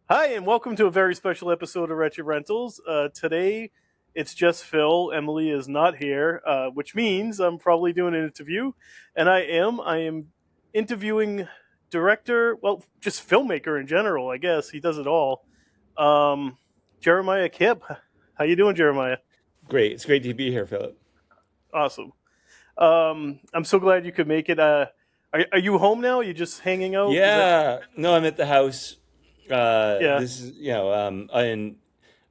Hi, and welcome to a very special episode of Wretched Rentals. Today, it's just Phil. Emily is not here, which means I'm probably doing an interview, and I am interviewing director, well, just filmmaker in general. I guess he does it all. Um, Jeremiah Kipp. How you doing, Jeremiah? Great. It's great to be here, Philip. Awesome. I'm so glad you could make it. Are you home now? Are you just hanging out? Is that Yeah. No, I'm at the house. yeah? This is, I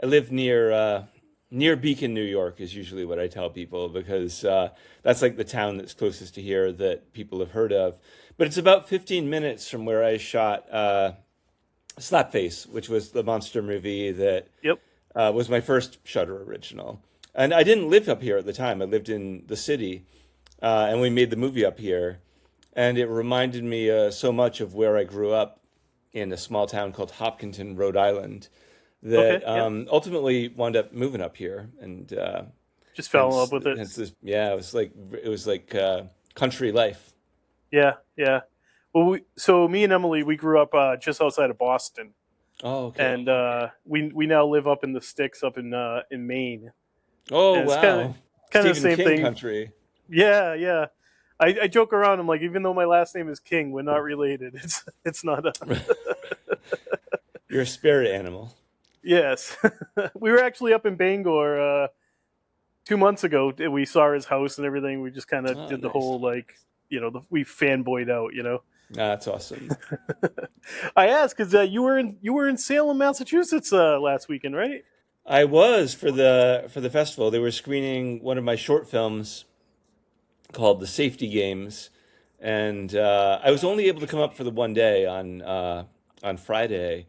live near Beacon, New York is usually what I tell people because that's like the town that's closest to here that people have heard of. But it's about 15 minutes from where I shot Slapface, which was the monster movie that Yep. was my first Shudder original. And I didn't live up here at the time. I lived in the city, and we made the movie up here. And it reminded me so much of where I grew up in a small town called Hopkinton, Rhode Island, Okay. that Yeah. ultimately wound up moving up here, and Just fell in love hence with it. hence this. Yeah, it was like country life. Yeah, yeah. Well, so me and Emily, we grew up just outside of Boston, Oh, okay. and we now live up in the sticks, up in Maine, Oh, and it's kind of wow. the Stephen same King thing. country. Yeah, yeah. I joke around. I'm like, even though my last name is King, we're not related. It's not a You're a spirit animal. yes. We were actually up in Bangor 2 months ago. We saw his house and everything. We just kind of Oh, did the nice. whole like we fanboyed out. That's awesome. I asked because you were in Salem, Massachusetts last weekend, right? I was for the festival. They were screening one of my short films called The Safety Games, and I was only able to come up for the one day on Friday,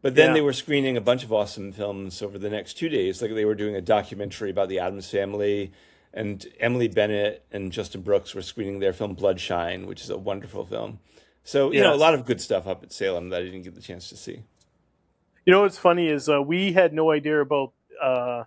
but then Yeah, they were screening a bunch of awesome films over the next 2 days. Like they were doing a documentary about the Addams family, and Emily Bennett and Justin Brooks were screening their film Bloodshine, which is a wonderful film. So, a yes. lot of good stuff up at Salem that I didn't get the chance to see. What's funny is we had no idea about uh,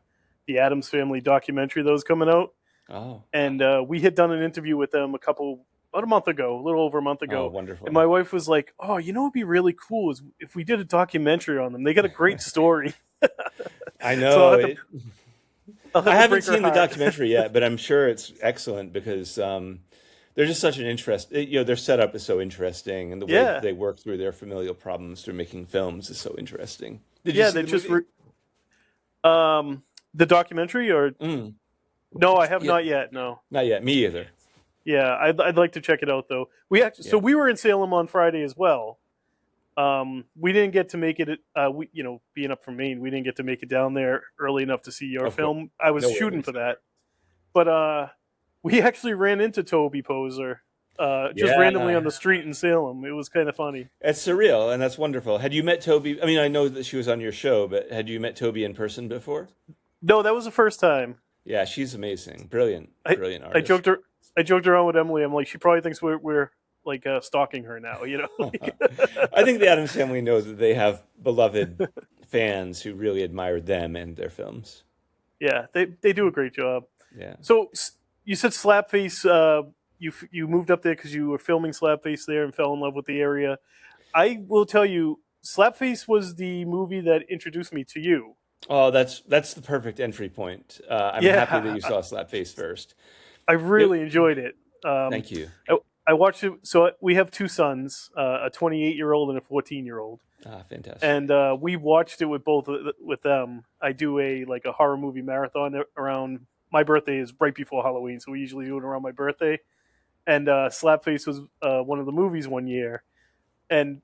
the Adams Family documentary that was coming out, Oh, and we had done an interview with them about a month ago, a little over a month oh, ago, and wonderful. my wife was like, "Oh, what'd be really cool is if we did a documentary on them. They got a great story." I So know. I'll I have to haven't break her seen the heart. documentary yet, but I'm sure it's excellent because they're just such an interest. Their setup is so interesting, and the way that Yeah, they work through their familial problems through making films is so interesting. Did you yeah. see They the just movie? the documentary, or Mm. no, I have Yeah, not yet. No. not yet. Me either. Yeah, I'd like to check it out though. So Yeah. we were in Salem on Friday as well. We didn't get to make it. Being up from Maine, we didn't get to make it down there early enough to see your Of course. film. I was No shooting for worries. that, but we actually ran into Toby Poser just randomly on Yeah. the street in Salem. It was kind of funny. It's surreal, and that's wonderful. Had you met Toby? I mean, I know that she was on your show, but had you met Toby in person before? No, that was the first time. Yeah, she's amazing. Brilliant, I brilliant I artist. joked her. I joked around with Emily. I'm like, she probably thinks we're like stalking her now. I think the Addams family knows that they have beloved fans who really admire them and their films. Yeah, they do a great job. Yeah. So you said Slapface. You moved up there because you were filming Slapface there and fell in love with the area. I will tell you, Slapface was the movie that introduced me to you. Oh, that's the perfect entry point. I'm happy that Yeah, you saw Slapface first. I It, really enjoyed it. Thank you. I, I watched it. So we have two sons, a 28-year-old and a 14-year-old, Ah, fantastic. and we watched it with both with them. I do a horror movie marathon around. My birthday is right before Halloween, so we usually do it around my birthday. And Slapface was one of the movies one year, and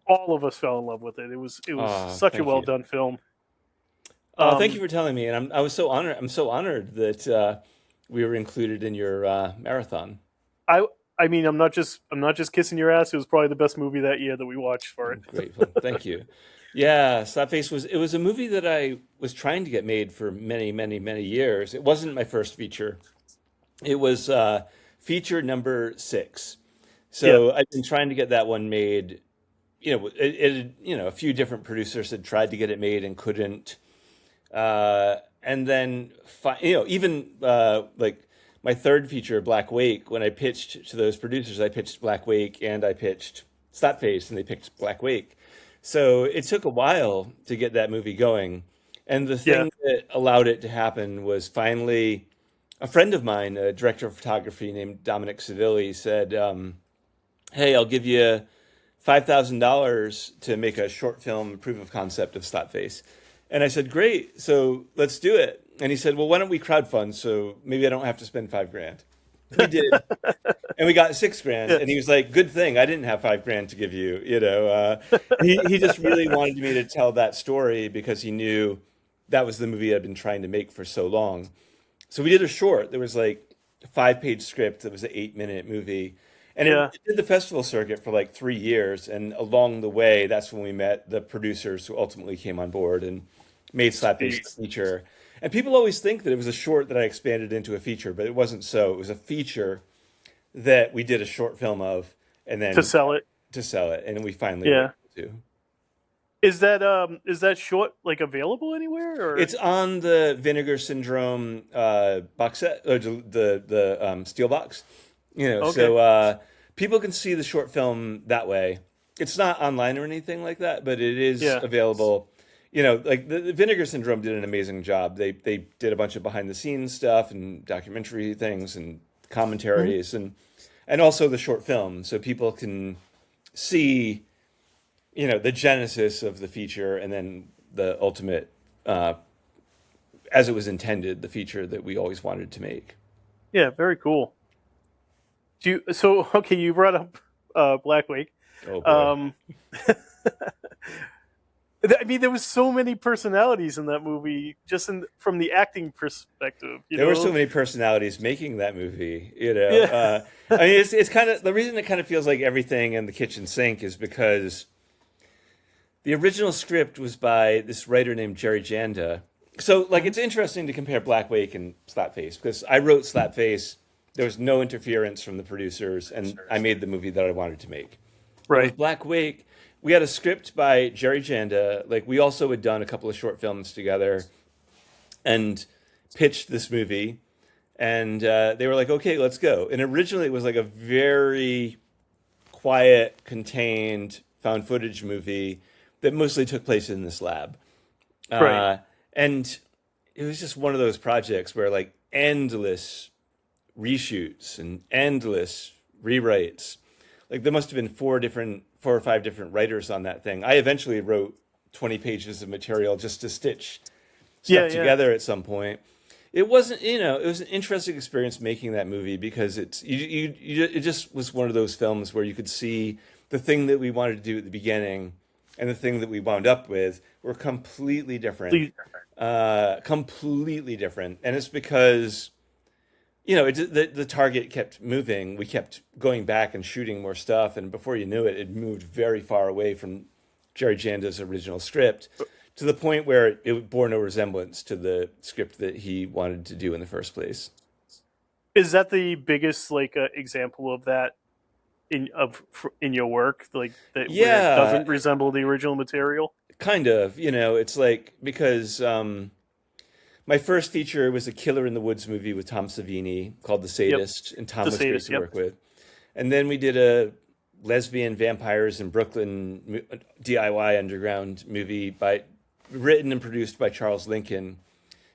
all of us fell in love with it. It was Ah, such a thank well you. done film. Thank you Um, for telling me, and I was so honored. I'm so honored that we were included in your marathon. I I mean I'm not just kissing your ass. It was probably the best movie that year that we watched for it. I'm grateful. Thank you. Yeah, Slapface was a movie that I was trying to get made for many, many, many years. It wasn't my first feature. It was feature number six. Yeah, So I've been trying to get that one made. A few different producers had tried to get it made and couldn't. And then, even like my third feature, Black Wake, when I pitched to those producers, I pitched Black Wake and I pitched Slapface, and they picked Black Wake. So it took a while to get that movie going. And the Yeah. thing that allowed it to happen was finally a friend of mine, a director of photography named Dominic Savilli, said, hey, I'll give you $5,000 to make a short film proof of concept of Slapface. And I said, great, so let's do it. And he said, well, why don't we crowdfund so maybe I don't have to spend 5 grand? We did, and we got 6 grand. Yeah. And he was like, good thing I didn't have 5 grand to give you, you know. He just really wanted me to tell that story because he knew that was the movie I'd been trying to make for so long. So we did a short. There was like a 5 page script. That was an 8 minute movie. And Yeah. it did the festival circuit for like 3 years. And along the way, that's when we met the producers who ultimately came on board and made Slapface Sweet. the feature. And people always think that it was a short that I expanded into a feature, but it wasn't so. It was a feature that we did a short film of and To then sell it. to sell it. And we finally were Yeah. able to. Is that short like available anywhere or? It's on the Vinegar Syndrome box set, or the steel box. You know, Okay. so people can see the short film that way. It's not online or anything like that, but it is Yeah. available. You know, like the Vinegar Syndrome did an amazing job. They did a bunch of behind the scenes stuff and documentary things and Mhm. commentaries and also the short film, so people can see, you know, the genesis of the feature and then the ultimate, uh, as it was intended, the feature that we always wanted to make. Yeah, very cool. So okay, you brought up Black Wake. Oh boy. Um, I mean, there was so many personalities in that movie, just from the acting perspective. You There were so know? many personalities making that movie, you know. Yeah. I mean, it's kind of the reason it kind of feels like everything in the kitchen sink is because the original script was by this writer named Jerry Janda. So, like, Mhm. it's interesting to compare Black Wake and Slapface because I wrote Slapface. There was no interference from the producers, and I made the movie that I wanted to make. And Right. with Black Wake, we had a script by Jerry Janda. Like, we also had done a couple of short films together and pitched this movie. And they were like, okay, let's go. And originally, it was like a very quiet, contained, found footage movie that mostly took place in this lab. Right. Uh, and it was just one of those projects where like endless reshoots and endless rewrites. Like there must have been four or five different writers on that thing. I eventually wrote 20 pages of material just to stitch Yeah. stuff Yeah. together at some point. It wasn't, you know, it was an interesting experience making that movie because it just was one of those films where you could see the thing that we wanted to do at the beginning and the thing that we wound up with were completely different, Please. completely different. And it's because, you know, the target kept moving. We kept going back and shooting more stuff, and before you knew it, it moved very far away from Jerry Janda's original script to the point where it bore no resemblance to the script that he wanted to do in the first place. Is that the biggest like example of that in your work, like that where it Yeah, doesn't resemble the original material? kind of. You know, it's like because my first feature was a Killer in the Woods movie with Tom Savini called The Yep. Sadist, and Tom The was great sadist. to Yep. work with. And then we did a lesbian vampires in Brooklyn DIY underground movie by written and produced by Charles Lincoln,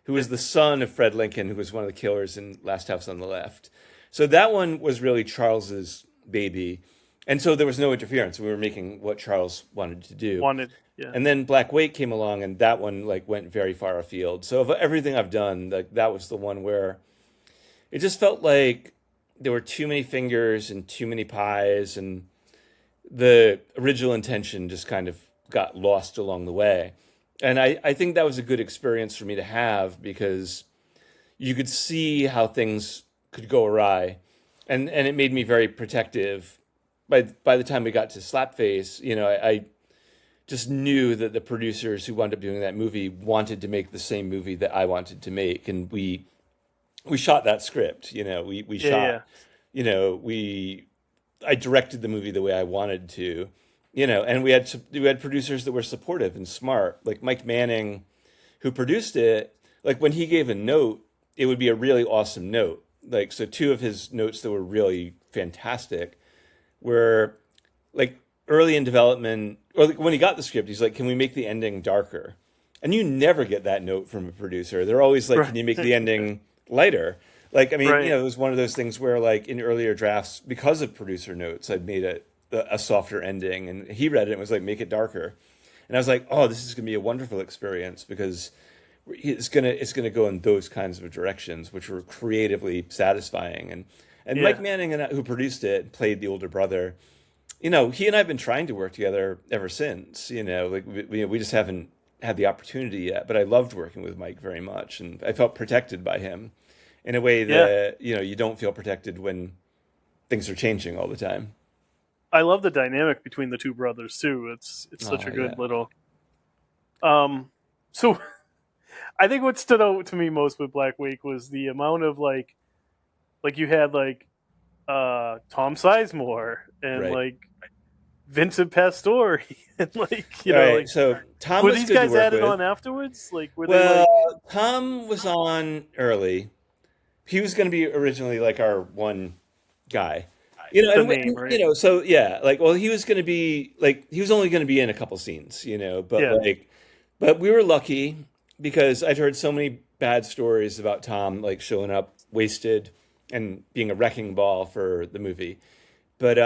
who was the son of Fred Lincoln, who was one of the killers in Last House on the Left. So that one was really Charles's baby. And so there was no interference. We were making what Charles wanted to do. Wanted. Yeah. And then Black Wake came along and that one like went very far afield. So of everything I've done, like that was the one where it just felt like there were too many fingers and too many pies and the original intention just kind of got lost along the way. And I think that was a good experience for me to have because you could see how things could go awry. And it made me very protective. By the time we got to Slapface, you know, I just knew that the producers who wound up doing that movie wanted to make the same movie that I wanted to make. And we shot that script, you know, we Yeah. Yeah. shot, you know, I directed the movie the way I wanted to, you know, and we had producers that were supportive and smart, like Mike Manning, who produced it. Like when he gave a note, it would be a really awesome note. Like so, two of his notes that were really fantastic were like early in development. or like when he got the script, he's like, "Can we make the ending darker?" And you never get that note from a producer. They're always like, "Can Right. you make the ending lighter?" Like, I mean, Right. it was one of those things where, like, in earlier drafts, because of producer notes, I'd made a softer ending, and he read it and was like, "Make it darker." And I was like, "Oh, this is gonna be a wonderful experience because it's gonna go in those kinds of directions, which were creatively satisfying." And Mike Yeah. Manning, who produced it, played the older brother. He and I have been trying to work together ever since. Like we just haven't had the opportunity yet. But I loved working with Mike very much, and I felt protected by him in a way Yeah. that you don't feel protected when things are changing all the time. I love the dynamic between the two brothers too. It's such Oh a good yeah, little. Um, so I think what stood out to me most with Black Wake was the amount of like you had like Tom Sizemore and right. like Vincent Pastore and like All right. like So Tom were was these good to guys work added with. on afterwards? Like were they Well, like Tom was on early. He was going to be originally like our one guy. the name, right? So yeah, like, well, he was going to be like, he was only going to be in a couple scenes, but Yeah, like, but we were lucky because I'd heard so many bad stories about Tom, like showing up wasted and being a wrecking ball for the movie. But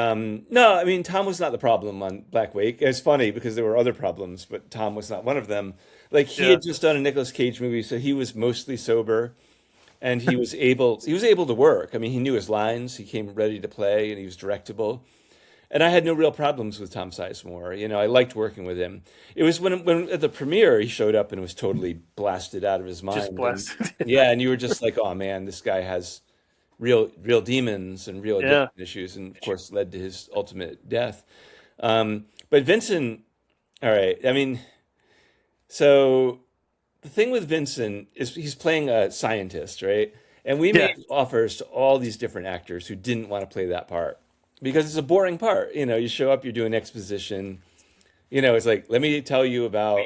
no, I mean, Tom was not the problem on Black Wake. It's funny because there were other problems, but Tom was not one of them. Like, he yeah, had just done a Nicolas Cage movie, so he was mostly sober and he was able to work. I mean, he knew his lines, he came ready to play, and he was directable. And I had no real problems with Tom Sizemore. I liked working with him. It was when at the premiere he showed up and was totally blasted out of his just mind. And blasted. yeah, and you were just like, oh man, this guy has real demons and real Yeah, addiction issues, and of course led to his ultimate death. But Vincent, all right, I mean, so the thing with Vincent is he's playing a scientist, right? And we yeah, made offers to all these different actors who didn't want to play that part because it's a boring part. You show up, you're doing exposition. It's like, let me tell you about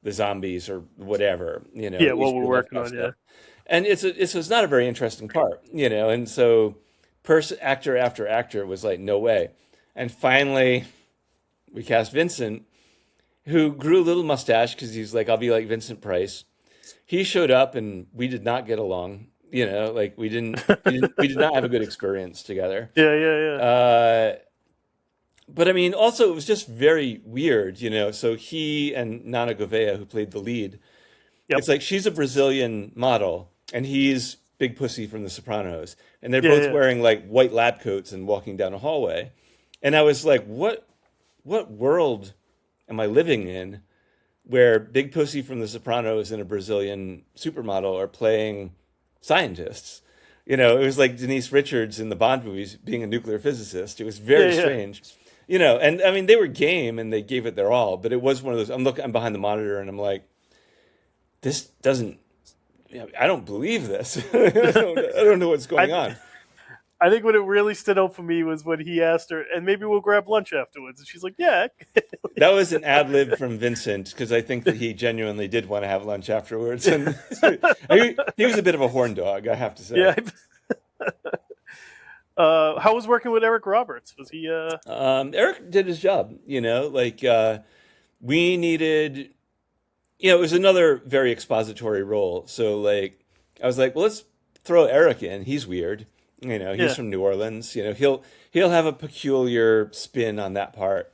the zombies or whatever, yeah. What we're H.P. working Lovecraft on, yeah, stuff. And it's not a very interesting part. And so person actor after actor was like, no way. And finally, we cast Vincent, who grew a little mustache because he's like, I'll be like Vincent Price. He showed up and we did not get along. Like we did not have a good experience together. yeah, yeah, yeah. Uh, but I mean, also it was just very weird. So he and Nana Gouveia, who played the lead, Yep. it's like she's a Brazilian model and he's Big Pussy from The Sopranos, and they're Yeah, both yeah. wearing like white lab coats and walking down a hallway. And I was like, what world am I living in where Big Pussy from The Sopranos and a Brazilian supermodel are playing scientists? It was like Denise Richards in the Bond movies being a nuclear physicist. It was Yeah, very yeah. strange. And I mean, they were game and they gave it their all, but it was one of those. I'm behind the monitor and I'm like, this doesn't. I don't believe this. I don't know what's I going on. I think what it really stood out for me was when he asked her, and maybe we'll grab lunch afterwards, and she's like, "Yeah." That was an ad lib from Vincent because I think that he genuinely did want to have lunch afterwards, and he was a bit of a horn dog, I have to say. Yeah. How was working with Eric Roberts? Was he? Eric did his job, like we needed, it was another very expository role. So like, I was like, well, let's throw Eric in. He's weird. He's Yeah, from New Orleans. He'll have a peculiar spin on that part.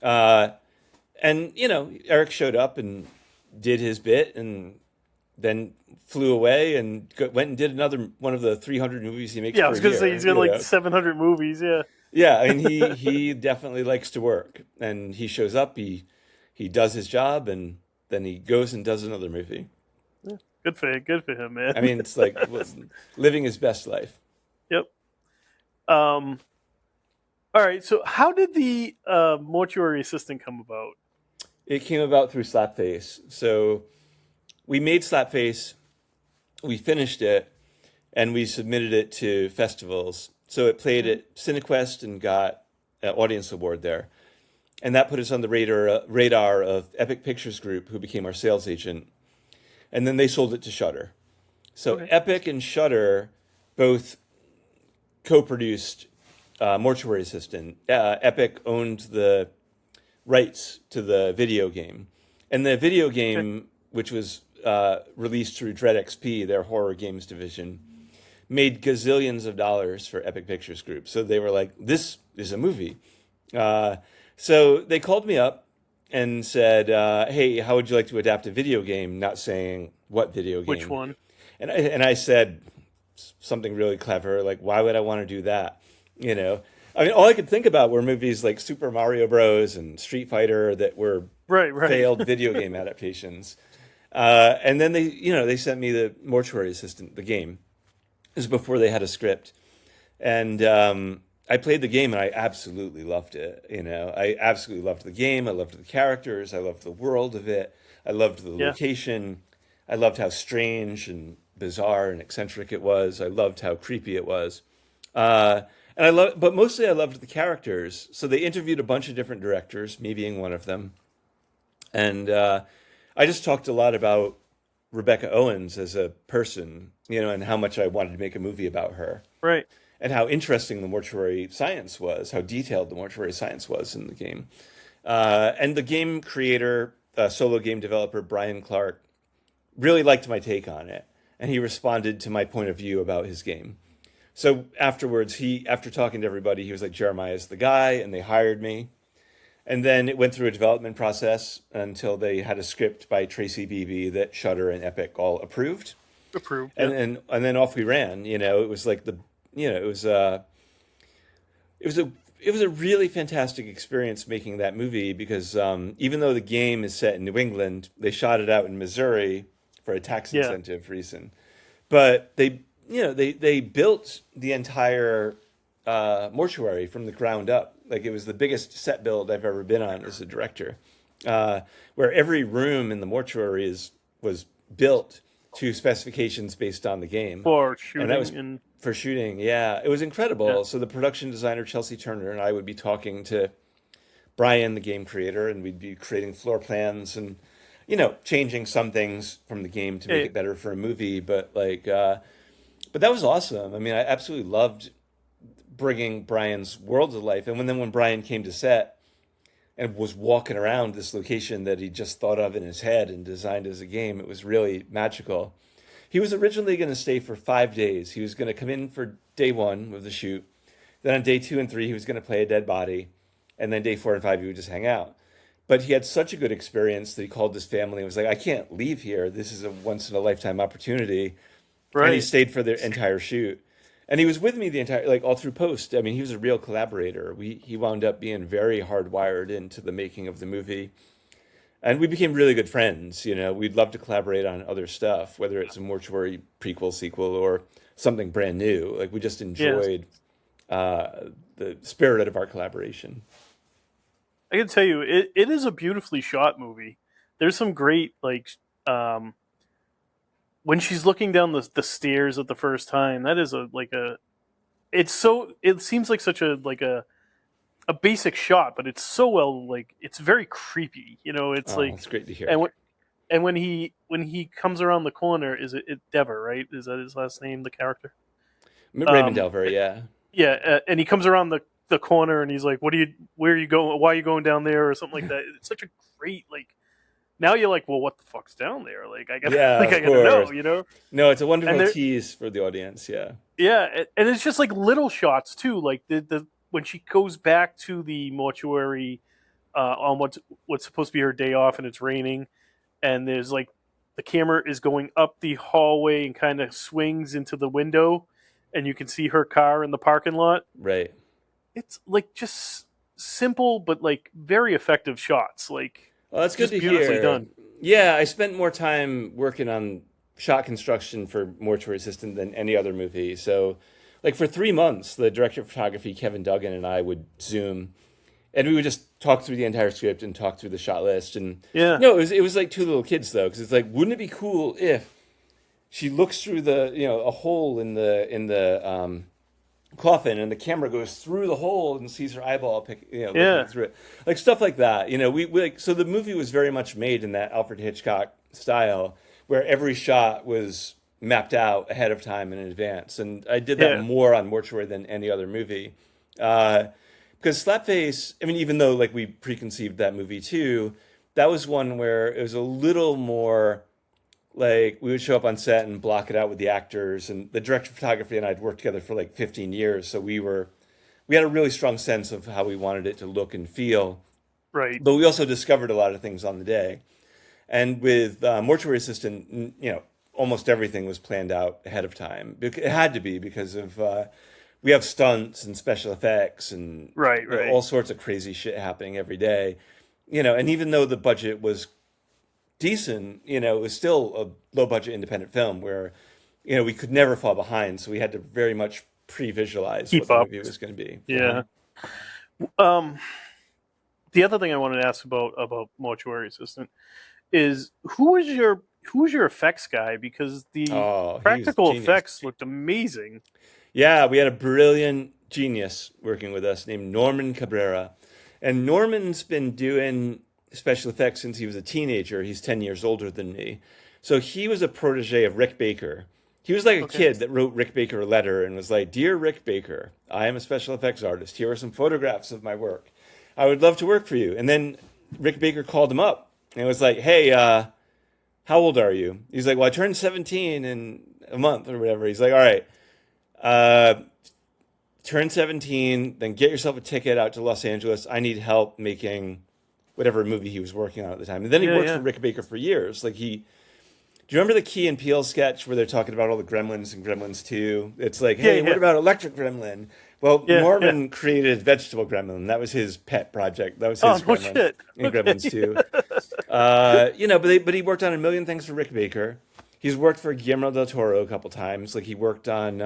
Uh, and Eric showed up and did his bit, and then flew away and went and did another one of the 300 movies he makes yeah. I per was gonna say year. he's got like 700 movies. Yeah, Yeah, I mean he definitely likes to work, and he shows up, he does his job, and then he goes and does another movie. yeah. Good for him, man. I mean, it's like living his best life. Yep. Um. All right. So, how did the mortuary assistant come about? It came about through Slapface. So we made Slapface, we finished it, and we submitted it to festivals. So it played at Cinequest and got an audience award there. And that put us on the radar of Epic Pictures Group, who became our sales agent. And then they sold it to Shudder. So Okay. Epic and Shudder both co-produced Mortuary Assistant. Epic owned the rights to the video game. And the video Okay. game, which was released through Dread XP, their horror games division, made gazillions of dollars for Epic Pictures Group. So they were like, this is a movie. Uh, so they called me up and said, hey, how would you like to adapt a video game? Not saying what video Which game. one? And I said something really clever, like, why would I want to do that? You know, I mean, all I could think about were movies like Super Mario Bros. And Street Fighter that were Right, right. failed video game adaptations. And then they sent me the Mortuary Assistant, the game. This is before they had a script, and I played the game and I absolutely loved it. I absolutely loved the game. I loved the characters. I loved the world of it. I loved the Yeah. location. I loved how strange and bizarre and eccentric it was. I loved how creepy it was. Uh, but mostly I loved the characters. So they interviewed a bunch of different directors, me being one of them. And I just talked a lot about Rebecca Owens as a person, and how much I wanted to make a movie about her, Right. and how interesting the mortuary science was, how detailed the mortuary science was in the game. And the game creator, solo game developer Brian Clark, really liked my take on it, and he responded to my point of view about his game. So afterwards, after talking to everybody, he was like, Jeremiah's the guy, and they hired me. And then it went through a development process until they had a script by Tracy Beebe that Shudder and Epic all approved. Approved. And Yeah. and then off we ran. It was like it was a really fantastic experience making that movie because even though the game is set in New England, they shot it out in Missouri for a tax Yeah. incentive reason. But they built the entire mortuary from the ground up. Like it was the biggest set build I've ever been on as a director, where every room in the mortuary was built to specifications based on the game, For and that was shooting and for shooting. Yeah, it was yeah. incredible. So the production designer Chelsea Turner and I would be talking to Brian, the game creator, and we'd be creating floor plans and changing some things from the game to make Yeah. it better for a movie. But that was awesome. I mean, I absolutely loved bringing Brian's world to life. And when Brian came to set and was walking around this location that he just thought of in his head and designed as a game, it was really magical. He was originally going to stay for 5 days. He was going to come in for day one of the shoot. Then on day 2 and 3, he was going to play a dead body. And then day 4 and 5, he would just hang out. But he had such a good experience that he called his family and was like, I can't leave here. This is a once in a lifetime opportunity. And he Right. stayed for the entire shoot. And he was with me the entire, like all through post. I mean, he was a real collaborator. He wound up being very hardwired into the making of the movie. And we became really good friends. We'd love to collaborate on other stuff, whether it's a mortuary prequel, sequel, or something brand new. Like we just Yes. enjoyed the spirit of our collaboration. I can tell you, it is a beautifully shot movie. There's some great um when she's looking down the stairs at the first time. That is it seems like such a basic shot, but it's so well, it's very creepy. It's Oh, like, it's great to hear. and when he comes around the corner, is it Dever, right? Is that his last name, the character? Raymond Um, Delver, yeah. yeah, and he comes around the corner and he's like, where are you going? Why are you going down there or something like that? It's such a great, now you're like, well, what the fuck's down there? Like I gotta Yeah, like of I gotta know, course. No, it's a And wonderful there, tease for the audience, yeah. yeah, and it's just like little shots too, like the when she goes back to the mortuary on what's supposed to be her day off, and it's raining, and there's like the camera is going up the hallway and kind of swings into the window, and you can see her car in the parking lot. Right. It's like just simple but like very effective shots, like Well, that's good just to beautifully hear. done. Yeah, I spent more time working on shot construction for Mortuary Assistant than any other movie. So, like for 3 months, the director of photography, Kevin Duggan, and I would Zoom, and we would just talk through the entire script and talk through the shot list. And Yeah, it was like two little kids though, because it's like, wouldn't it be cool if she looks through a hole in the coffin, and the camera goes through the hole and sees her eyeball looking yeah, through it, like stuff like that. We like, so the movie was very much made in that Alfred Hitchcock style, where every shot was mapped out ahead of time in advance, and I did that yeah. more on Mortuary than any other movie, because because Slapface, I mean, even though like we preconceived that movie too, that was one where it was a little more like we would show up on set and block it out with the actors, and the director of photography and I'd worked together for like 15 years, so we had a really strong sense of how we wanted it to look and feel. Right. But we also discovered a lot of things on the day. And with Mortuary Assistant, almost everything was planned out ahead of time. It had to be because of we have stunts and special effects and Right. Right. all sorts of crazy shit happening every day. And even though the budget was decent, it was still a low budget independent film where, we could never fall behind. So we had to very much pre-visualize what Keep the up. movie was going to be. Yeah. Um, the other thing I wanted to ask about Mortuary Assistant is who was your effects guy, because the Oh, he was practical genius. effects looked amazing. Yeah, we had a brilliant genius working with us named Norman Cabrera. And Norman's been doing special effects since he was a teenager. He's 10 years older than me. So he was a protege of Rick Baker. He was like a Okay. kid that wrote Rick Baker a letter and was like, "Dear Rick Baker, I am a special effects artist. Here are some photographs of my work. I would love to work for you." And then Rick Baker called him up and was like, "Hey, how old are you?" He's like, "Well, I turned 17 in a month or whatever." He's like, "All right, uh, turn 17, then get yourself a ticket out to Los Angeles. I need help making whatever movie he was working on at the time." And then he Yeah. worked for Yeah. Rick Baker for years. Do you remember the Key and Peele sketch where they're talking about all the Gremlins and Gremlins 2? It's like, Yeah. hey, what Yeah. about Electric Gremlin? Well, Yeah. Yeah. Norman created Vegetable Gremlin. That was his pet project. That was Oh his no Gremlin shit. in Okay. Gremlins 2. But he worked on a million things for Rick Baker. He's worked for Guillermo del Toro a couple times. Like he worked on,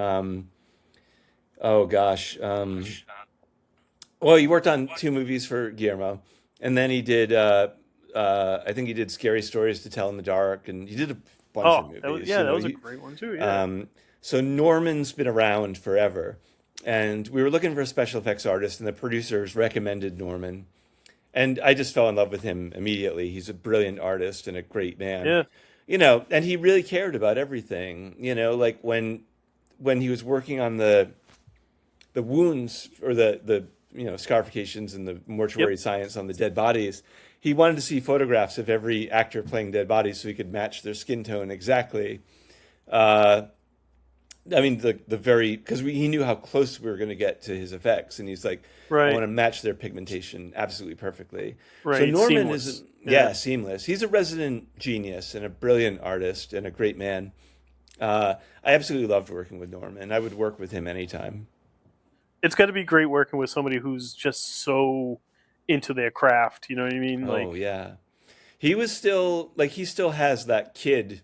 oh gosh, well, he worked on two movies for Guillermo, and then he did. I think he did Scary Stories to Tell in the Dark, and he did a bunch of Oh, that was movies. yeah, that was a great one too. Yeah. So Norman's been around forever, and we were looking for a special effects artist, and the producers recommended Norman, and I just fell in love with him immediately. He's a brilliant artist and a great man, Yeah. and he really cared about everything. Like when he was working on the wounds or the scarifications and the Yep. mortuary science on the dead bodies. He wanted to see photographs of every actor playing dead bodies so he could match their skin tone exactly. Uh, I mean, the very because he knew how close we were going to get to his effects, and he's like, I Right. want to match their pigmentation absolutely perfectly. So Right. Norman Seamless. is, Yeah. yeah, seamless. He's a resident genius and a brilliant artist and a great man. I absolutely loved working with Norman. I would work with him anytime. It's got to be great working with somebody who's just so into their craft. You know what I mean? Oh Like, yeah. He was still like he still has that kid,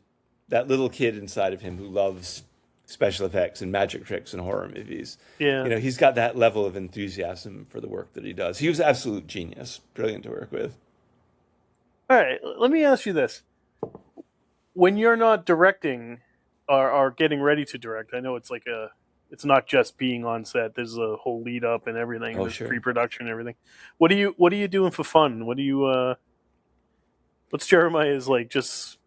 that little kid inside of him who loves special effects and magic tricks and horror movies. yeah. He's got that level of enthusiasm for the work that he does. He was an absolute genius, brilliant to work with. All right. Let me ask you this: when you're not directing or getting ready to direct, I know it's not just being on set. There's a whole lead up and everything. Oh, There's sure. pre-production and everything. What are you doing for fun? What's Jeremiah's like just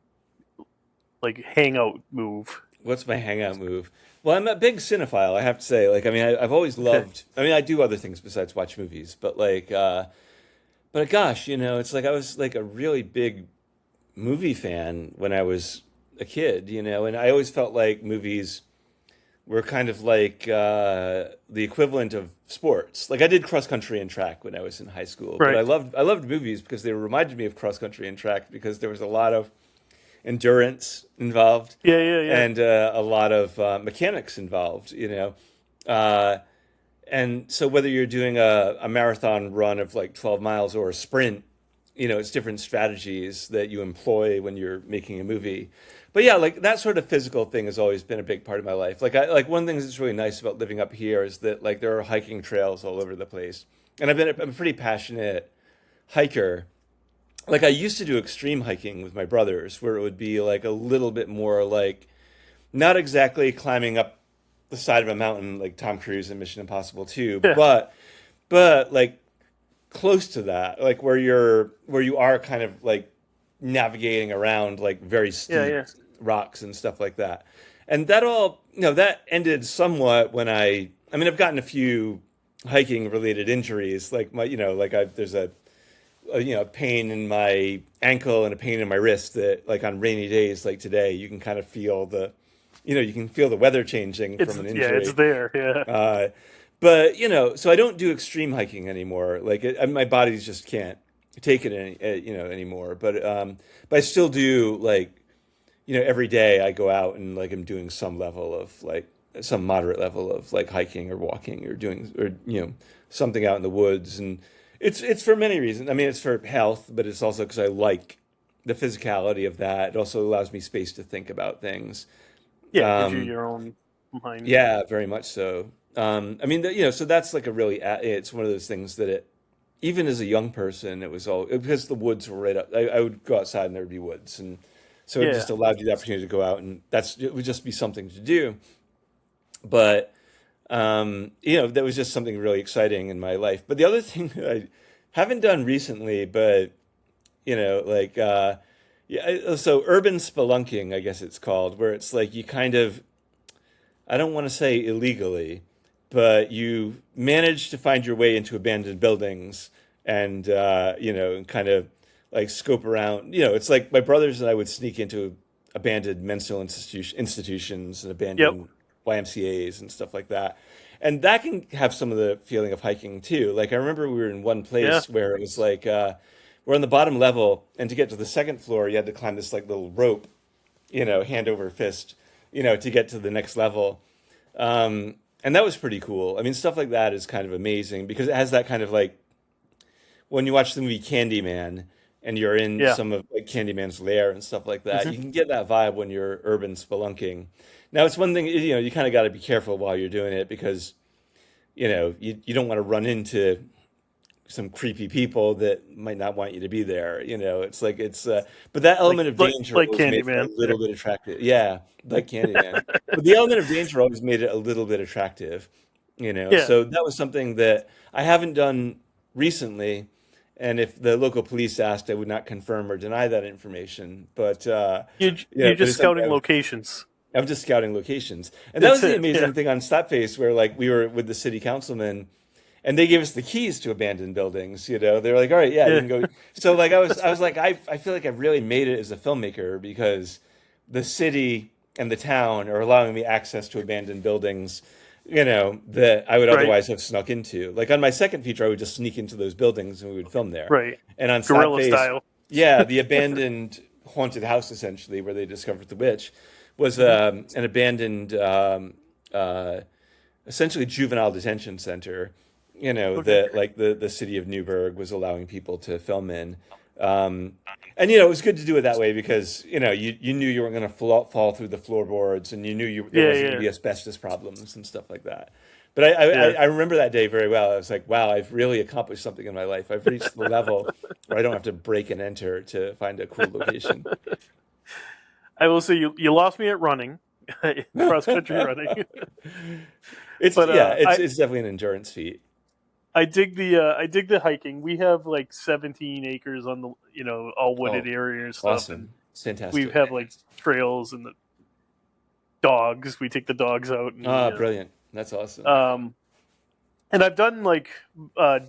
like hangout move? What's my hangout move? Well, I'm a big cinephile, I have to say. Like, I mean, I've always Okay. loved. I mean, I do other things besides watch movies, but gosh, it's like I was like a really big movie fan when I was a kid, and I always felt like movies were kind of like the equivalent of sports. Like I did cross country and track when I was in high school, but Right. I loved movies because they reminded me of cross country and track because there was a lot of endurance involved Yeah. Yeah. Yeah. and a lot of mechanics involved. Uh, and so whether you're doing a marathon run of like 12 miles or a sprint, it's different strategies that you employ when you're making a movie. But yeah, like that sort of physical thing has always been a big part of my life. Like one thing that's really nice about living up here is that like there are hiking trails all over the place. And I'm a pretty passionate hiker. Like I used to do extreme hiking with my brothers where it would be like a little bit more like not exactly climbing up the side of a mountain like Tom Cruise in Mission Impossible 2, Yeah. but like close to that, like where you are kind of like navigating around like very Yeah. steep Yeah. rocks and stuff like that. And that all, that ended somewhat when I mean, I've gotten a few hiking related injuries, like my, like there's a pain in my ankle and a pain in my wrist that, like, on rainy days like today, you can kind of feel you can feel the weather changing It's from an yeah, it's injury. there. Yeah, Uh, but so I don't do extreme hiking anymore. Like my body just can't take it anymore. But I still do, like, every day I go out and, like, I'm doing some moderate level of, like, hiking or walking or doing, or something out in the woods. And it's for many reasons. I mean, it's for health, but it's also because I like the physicality of that. It also allows me space to think about things. yeah, it gives you Um, your own mind. yeah, very much so. I mean, so that's like it's one of those things that even as a young person, it was all because the woods were right up. I would go outside and there would be woods, and so it Yeah, just allowed you the opportunity to go out, and it would just be something to do. But that was just something really exciting in my life. But the other thing that I haven't done recently, but like, yeah, so urban spelunking, I guess it's called, where it's like you kind of, I don't want to say illegally, but you manage to find your way into abandoned buildings and, and kind of like scope around. It's like my brothers and I would sneak into abandoned institutions and yep, abandoned YMCA's and stuff like that. And that can have some of the feeling of hiking too. Like, I remember we were in one yeah, place where it was like, we're on the bottom level, and to get to the second floor, you had to climb this, like, little rope, hand over fist, to get to the next level. And that was pretty cool. I mean, stuff like that is kind of amazing because it has that kind of, like, when you watch the movie Candyman and you're in yeah. some of, like, Candyman's lair and stuff like that, Hmm. you can get that vibe when you're urban spelunking. Now, it's one thing, you kind of got to be careful while you're doing it because, you don't want to run into some creepy people that might not want you to be there. It's like but that Like element of like danger like always made it a Candyman. Yeah. little bit attractive. Yeah, like Candyman. But the element of danger always made it a little bit attractive. Yeah, So that was something that I haven't done recently. And if the local police asked, I would not confirm or deny that information. But you're but just it's something scouting locations. I'm just scouting locations. And that That's was the it. Yeah, amazing thing on Slapface, where, like, we were with the city councilman and they gave us the keys to abandoned buildings. They were like, all right, yeah, you yeah, can go. So, like, I was like, I feel like I've really made it as a filmmaker because the city and the town are allowing me access to abandoned buildings, that I would right, otherwise have snuck into. Like, on my second feature, I would just sneak into those buildings and we would film there. right. And on Guerrilla Slapface, style. yeah, the abandoned haunted house, essentially, where they discovered the witch, was Hmm. an abandoned, uh, essentially, juvenile detention center, Okay. that, like, the city of Newburgh was allowing people to film in. Um, and, it was good to do it that way because, you knew you weren't going to fall through the floorboards, and you knew there Yeah, wasn't going to yeah, be asbestos problems and stuff like that. But I yeah. I remember that day very well. I was like, wow, I've really accomplished something in my life. I've reached the level where I don't have to break and enter to find a cool location. I will say you lost me at running, cross country running, It's but yeah, it's definitely an endurance feat. I dig the hiking. We have like 17 acres on the all wooded Oh, area and stuff, and awesome. It's we fantastic. have like trails and the dogs. We take the dogs out and Ah, brilliant. That's awesome. um, and I've done like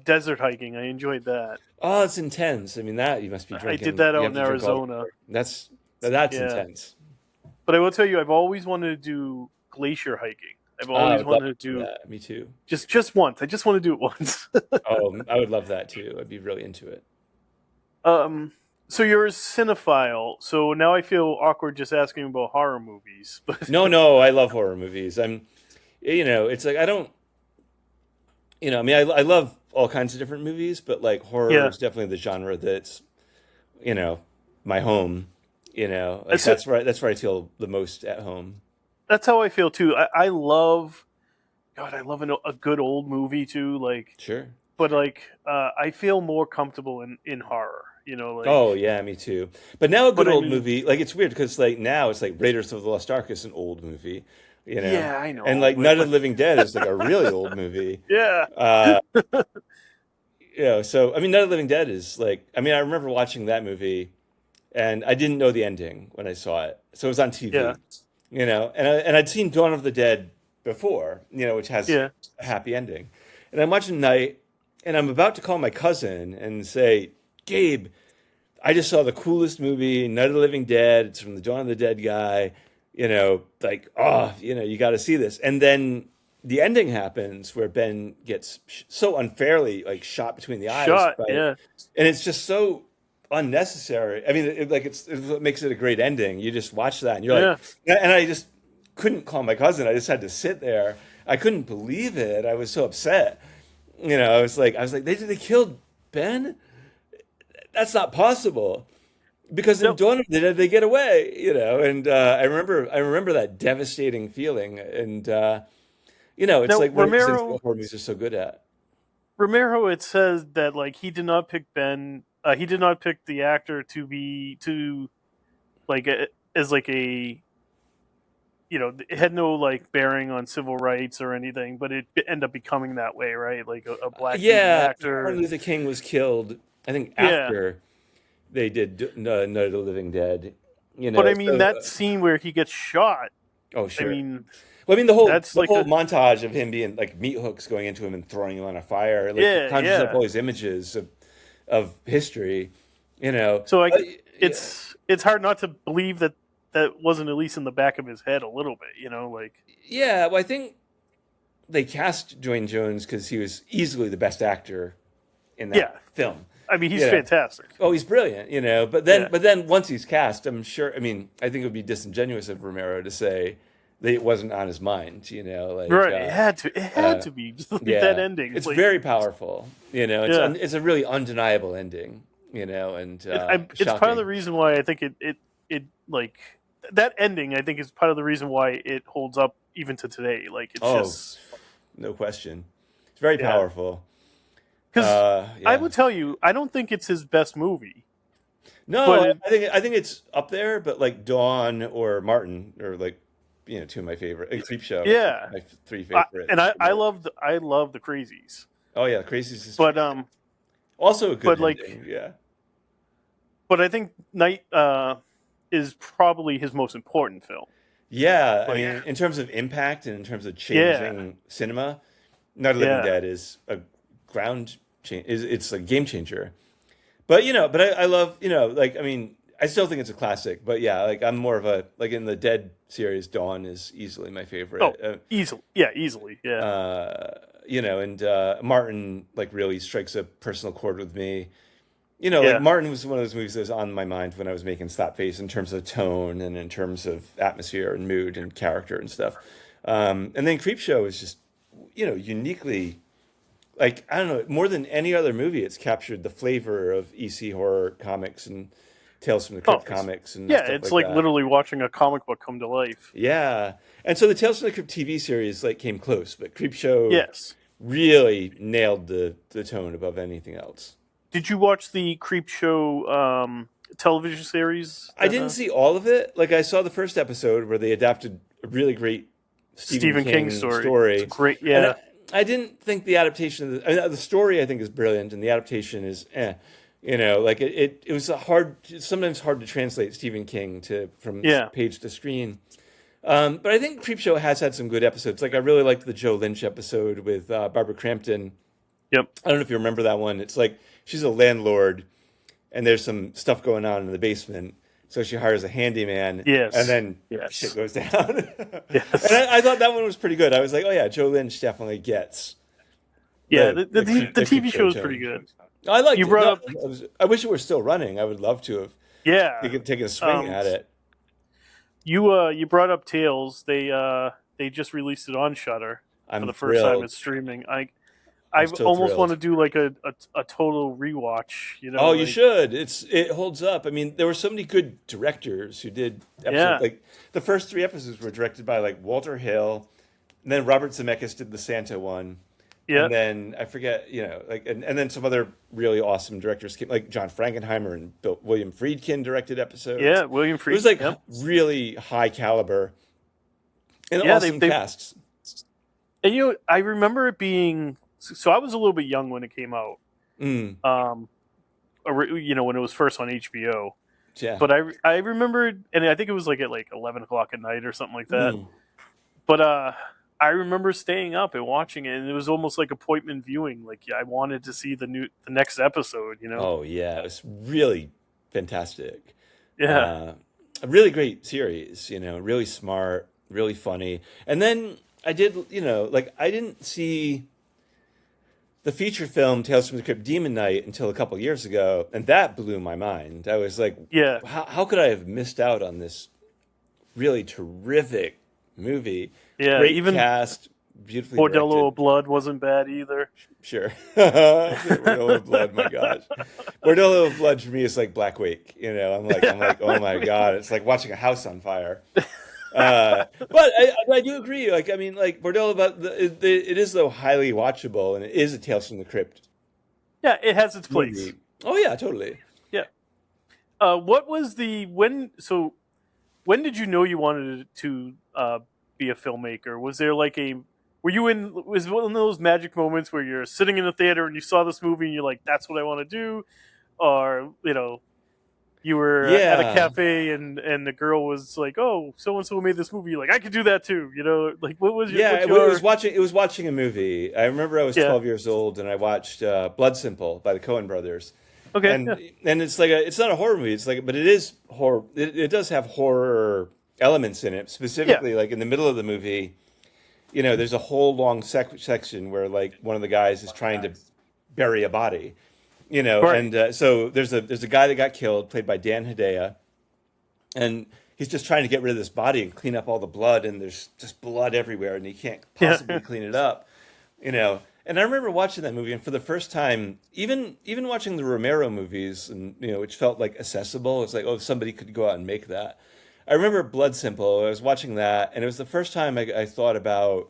desert hiking. I enjoyed that. Oh, it's intense. I mean, that you must be I did drinking. that You out have in to drink all the Arizona. water. That's Yeah, intense. but I will tell you, I've always wanted to do glacier hiking. I've Ah, I always would love wanted to to do do that. Me too. just once. I just want to do it once. Oh, I would love that too. I'd be really into it. um, so you're a cinephile. So now I feel awkward just asking about horror movies. But No, no, I love horror movies. It's like I don't, I mean, I love all kinds of different movies, but, like, horror yeah, is definitely the genre that's, you know, my home. Like, so that's where I feel the most at home. that's how I feel too. I love God. I love a good old movie too. Like, Sure. but like I feel more comfortable in horror. Like, Oh yeah, me too. But now a but good I old mean, movie, like, it's weird because, like, now it's like Raiders of the Lost Ark is an old movie, yeah, I and, know, like, Night of the but Living Dead is like a really old movie. yeah, Uh, so I mean, Night of the Living Dead is like, I mean, I remember watching that movie, and I didn't know the ending when I saw it, so it was on yeah, TV, and I'd seen Dawn of the Dead before, which has yeah, a happy ending, And I'm watching Night, and I'm about to call my cousin and say, Gabe, I just saw the coolest movie, Night of the Living Dead. It's from the Dawn of the Dead guy. Like, oh, you got to see this. And then the ending happens where Ben gets so unfairly like shot between the eyes Shot. Yeah. and it's just so unnecessary. I mean, it's what makes it a great ending. You just watch that and you're like, Yeah. and I just couldn't call my cousin. I just had to sit there. I couldn't believe it. I was so upset. I was like, they killed Ben? That's not possible. Because in No. Dawn of the Dead they get away, and I remember that devastating feeling, and it's Now like one of the things Romero. that horror movies are so good at. Romero. It says that like he did not pick Ben. He did not pick the actor to like as like a it had no like bearing on civil rights or anything, but it ended up becoming that way, right? Like a black leading Yeah, Martin actor. Luther King was killed, I think, Yeah, after they did Night of the Living Dead. but I mean So that scene where he gets shot. oh I sure. mean Well, I mean the whole that's the like whole a montage of him being like meat hooks going into him and throwing him on a fire, like it yeah, conjures up yeah. all these images of history. You know, So Uh, like it's hard not to believe that that wasn't at least in the back of his head a little bit. Like yeah. Well, I think they cast Dwayne Jones because he was easily the best actor in that yeah. film. I mean he's You know, fantastic. oh, he's brilliant. But then, Yeah, once he's cast, I'm sure. I mean, I think it would be disingenuous of Romero to say that it wasn't on his mind. right. It had uh, to be just like that yeah, ending. it's Like very powerful. yeah. It's a really undeniable ending. And It's part of the shocking. reason why I think it like that ending. I think is part of the reason why it holds up even to today. Like it's Oh, just no question. It's very yeah. powerful. Because I Yeah. would tell you, I don't think it's his best movie, but No, it I think it's up there, but like Dawn or Martin or like two of my favorite. Creep Show, yeah. my three favorite. And I love the Crazies, Oh yeah, Crazy's is but also a good but like ending. Yeah, but I think Night is probably his most important film. yeah. I Like mean, in terms of impact and in terms of yeah, changing cinema, Night of the Living yeah, Dead is a ground change. It's a game changer. But I love like I mean I still think it's a classic. But yeah, like I'm more of a like in the Dead series, Dawn is easily my oh favorite. easily yeah. And Martin like really strikes a personal chord with me. Like Yeah. Martin was one of those movies that was on my mind when I was making Slap Face in terms of tone and in terms of atmosphere and mood and character and stuff. And then Creepshow is just uniquely like I don't know more than any other movie. It's captured the flavor of EC horror comics and Tales from the Oh, Crypt comics and yeah. stuff It's like like that. literally watching a comic book come to life. Yeah, and so the Tales from the Crypt TV series like came close, but Creepshow Yes. really nailed the tone above anything else. Did you watch the Creep Show television series I that didn't see all of it. Like I saw the first episode where they adapted a really great Stephen Stephen King King story? It's a story, great. and Yeah. I didn't think the adaptation of the story I think is brilliant, and the adaptation is eh. Like it was sometimes hard to translate Stephen King to from Yeah. page to screen. But I think Creepshow has had some good episodes. Like I really liked the Joe Lynch episode with Barbara Crampton. Yep. I don't know if you remember that one. It's like she's a landlord and there's some stuff going on in the basement. So she hires a handyman, and Yes. then shit Yes. goes down. And Yes. I thought that one was pretty good. I was like, oh yeah, Joe Lynch definitely gets Yeah. The the creep TV show show is pretty tone. good. I liked You it. brought No, up. I wish it were still running. I would love to have Yeah. taken a swing Um. at it. You brought up Tales. They just released it on Shudder for I'm the first time. thrilled. It's streaming. I'm I so almost want to thrilled. do like a total rewatch. Oh, you Like should. It holds up. I mean, there were so many good directors who did episodes. yeah. Like the first three episodes were directed by like Walter Hill, and then Robert Zemeckis did the Santa one, Yeah. and then I forget, like and then some other really awesome directors came, like John Frankenheimer and William Friedkin directed episodes. Yeah. William It was Friedkin. like Yep. really high caliber and Yeah. awesome They casts. and I remember it being so. I was a little bit young when it came out. Mm, Um, when it was first on HBO. yeah. But I remembered, and I think it was like at like 11 o'clock at night or something like that. Mm. But I remember staying up and watching it, and it was almost like appointment viewing. Like, yeah, I wanted to see the next episode. You know? Oh yeah, it was really fantastic. Yeah, Uh, a really great series, really smart, really funny. And then I did, like I didn't see the feature film Tales from the Crypt Demon Knight until a couple years ago, and that blew my mind. I was like, yeah, how could I have missed out on this really terrific movie? yeah. Great Even cast, beautifully Bordello directed. of Blood wasn't bad either. Sure. Bordello of Blood, my gosh. Bordello of Blood for me is like Black Wake. I'm like, oh my God, it's like watching a house on fire. But I do agree. Like, I mean, like Bordello, about it is though highly watchable, and it is a Tales from the Crypt Yeah, it has its place. movie. Oh yeah, totally. Yeah. What was the when? So when did you know you wanted to be a filmmaker? Was there like a were you in was it one of those magic moments where you're sitting in the theater and you saw this movie and you're like, that's what I want to do, or you were at a Yeah. cafe and the girl was like, oh, so and so made this movie, you're like, I could do that too. Like what was your Yeah, what's it was your watching a movie. I remember I was yeah 12 years old and I watched Blood Simple by the Coen brothers. okay And yeah it's like it's not a horror movie. It's like, but it is horror. It does have horror elements in it. yeah Specifically, like in the middle of the movie, there's a whole long section where like one of the guys is trying to bury a body. right And so there's a guy that got killed, played by Dan Hedaya, and he's just trying to get rid of this body and clean up all the blood, and there's just blood everywhere, and he can't yeah possibly clean it up. And I remember watching that movie, and for the first time, even watching the Romero movies, and which felt like accessible. It's like, oh, somebody could go out and make that. I remember Blood Simple. I was watching that, and it was the first time I thought about,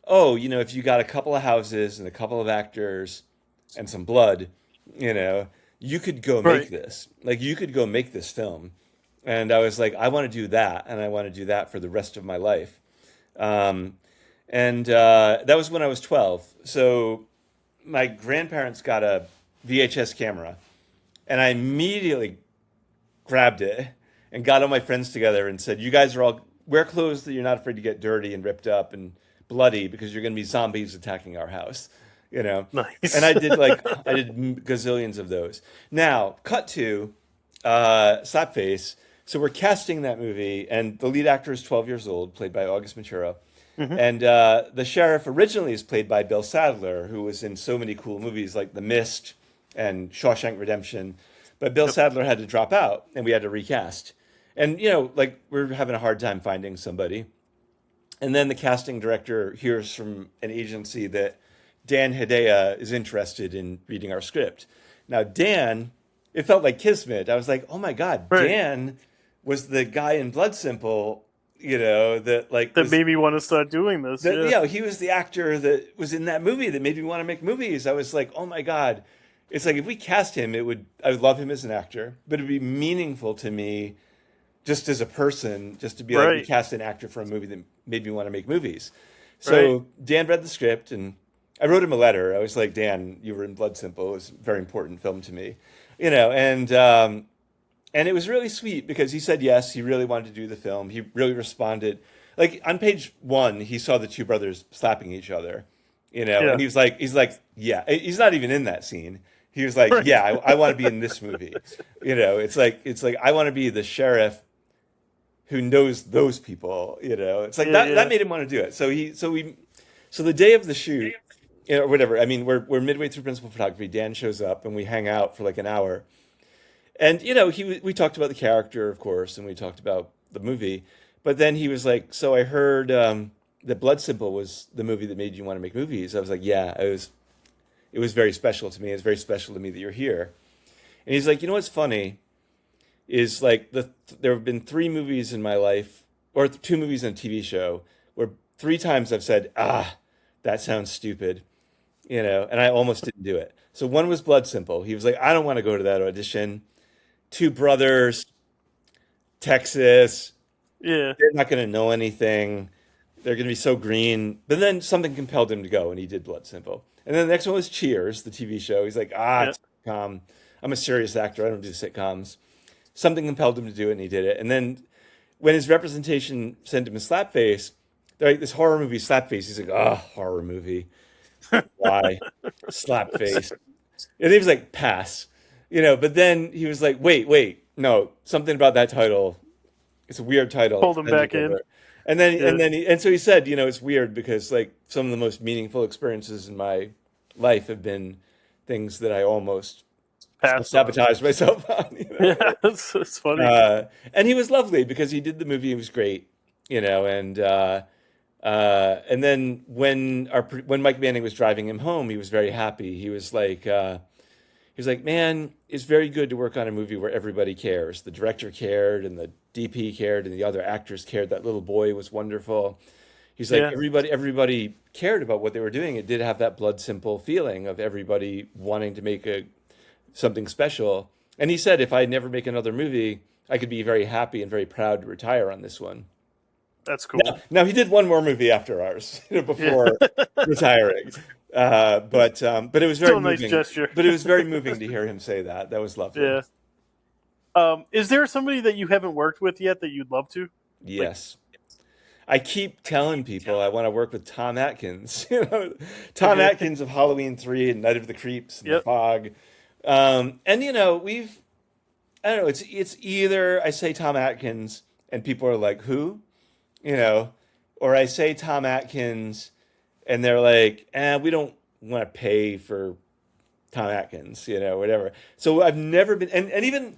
oh, if you got a couple of houses and a couple of actors and some blood, you know, you could go make right this. Like you could go make this film. And I was like, I want to do that, and I want to do that for the rest of my life. Um, and that was when I was 12. So my grandparents got a VHS camera, and I immediately grabbed it and got all my friends together and said, "You guys are all wear clothes that you're not afraid to get dirty and ripped up and bloody because you're going to be zombies attacking our house." You know, and nice I did gazillions of those. Now, cut to Slapface. So we're casting that movie, and the lead actor is 12 years old, played by August Ventura. hmm And the sheriff originally is played by Bill Sadler, who was in so many cool movies like The Mist and Shawshank Redemption. But Bill yep Sadler had to drop out, and we had to recast. And, like, we're having a hard time finding somebody. And then the casting director hears from an agency that Dan Hedaya is interested in reading our script. Now, Dan, it felt like kismet. I was like, oh my God, right Dan was the guy in Blood Simple, that like that was made me want to start doing this. that Yeah, he was the actor that was in that movie that made me want to make movies. I was like, oh my God. It's like if we cast him, I would love him as an actor, but it'd be meaningful to me just as a person, just to be like, we right, cast an actor for a movie that made me want to make movies. right. So Dan read the script, and I wrote him a letter. I was like, Dan, you were in Blood Simple. It was a very important film to me, and it was really sweet because he said yes. He really wanted to do the film. He really responded. Like on page 1, he saw the two brothers slapping each other, Yeah, and he's like, yeah. He's not even in that scene. He was like, right. yeah, I want to be in this movie. It's like I want to be the sheriff who knows those people. It's like Yeah, that yeah. made him want to do it. So the day of the shoot, or whatever. I mean, we're midway through principal photography. Dan shows up, and we hang out for like an hour. And we talked about the character, of course, and we talked about the movie. But then he was like, "So I heard that Blood Simple was the movie that made you want to make movies." I was like, "Yeah, it was. It was very special to me. It's very special to me that you're here." And he's like, "You know what's funny is like there have been 3 movies in my life, or 2 movies and a TV show, where 3 times I've said, that sounds stupid, and I almost didn't do it. So one was Blood Simple. He was like, I don't want to go to that audition. Two brothers, Texas, Yeah, they're not going to know anything. They're going to be so green. But then something compelled him to go, and he did Blood Simple. And then the next one was Cheers, the TV show. He's like, yeah, it's a sitcom. I'm a serious actor. I don't do sitcoms. Something compelled him to do it, and he did it. And then when his representation sent him a slap face, they're like, this horror movie, Slapface. He's like, oh, horror movie. Why? Slapface. And he was like, pass. But then he was like, wait, no, something about that title. It's a weird title. Pulled him Extended back a little in. bit. And Yeah, then and so he said, it's weird because like some of the most meaningful experiences in my life have been things that I almost passed on. sabotaged myself on. Yeah, it's funny. And he was lovely because he did the movie. It was great, and then when Mike Manning was driving him home, he was very happy. He was like, man, it's very good to work on a movie where everybody cares. The director cared, and the DP cared, and the other actors cared. That little boy was wonderful. He's like, Yeah, everybody cared about what they were doing. It did have that blood simple feeling of everybody wanting to make something special. And he said, if I never make another movie, I could be very happy and very proud to retire on this one. that's Now, cool. now he did one more movie after ours, Yeah, before retiring. But it was very still a nice moving. gesture. But it was very moving to hear him say that. That was lovely. Yeah. Is there somebody that you haven't worked with yet that you'd love to? Like, Yes. I keep telling people I want to work with Tom Atkins. Tom okay. Atkins of Halloween 3 and Night of the Creeps and The Yep. Fog. And I don't know, it's either I say Tom Atkins and people are like, who? You know, or I say Tom Atkins and they're like, we don't want to pay for Tom Atkins, whatever. So I've never been, and